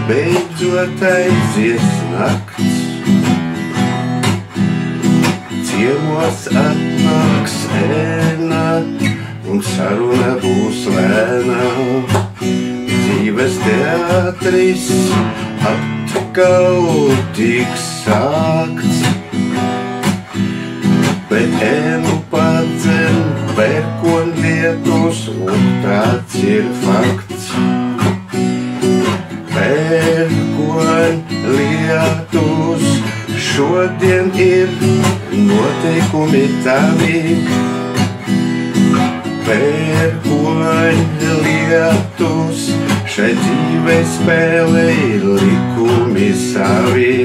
beidzot aizies nakts. Ciemos atnāks ēna, un saruna būs lēna. Dzīves teatris atkal tiks sākts, bet ēnu padzen pērkonlietus, un tāds ir fakts. Pērkonlietus šodien ir noteikumi tavi. Pērkonlietus šai dzīvei spēlē ir likumi savi.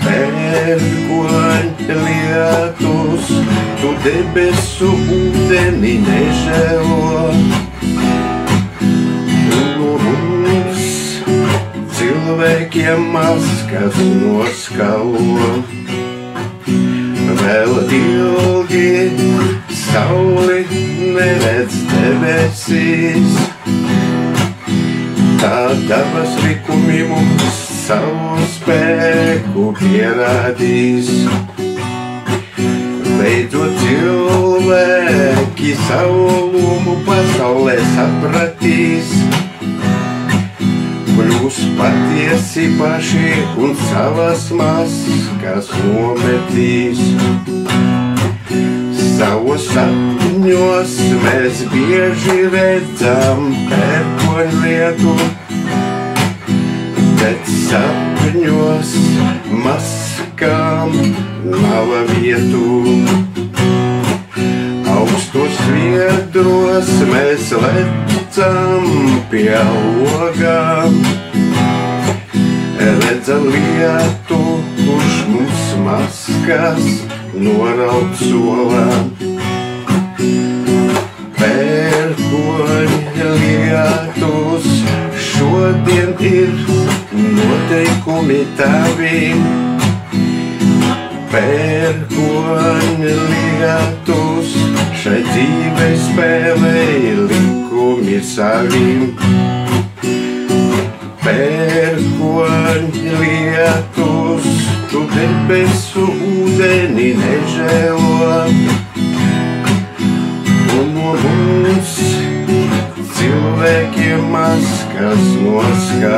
Pērkonlietus, tu debesu ūdeni nežēlo. Mums cilvēkiem maskas noskalo. Vēl ilgi sauli neredz debesīs. Tā dabas likumi mums savu spēku pierādīs. Beidzot cilvēki savu lomu pasaulē sapratīs. Kļūs patiesi paši un savas maskas nometīs. Savos sapņos mēs bieži redzam pērkonlietu, bet sapņos maskām nav vietu. Augstos viedros mēs lecam pie logām, redzam lietu, kurš mums maskas noraut solām. Pērkonlietus šodien ir noteikumi tavi. Pērkonlietus šai dzīvei spēlē ir likumi savi. Pērkonlietus, tu debesu ūdeni nežēlo. Un no mums cilvēkiem maskas noskalo.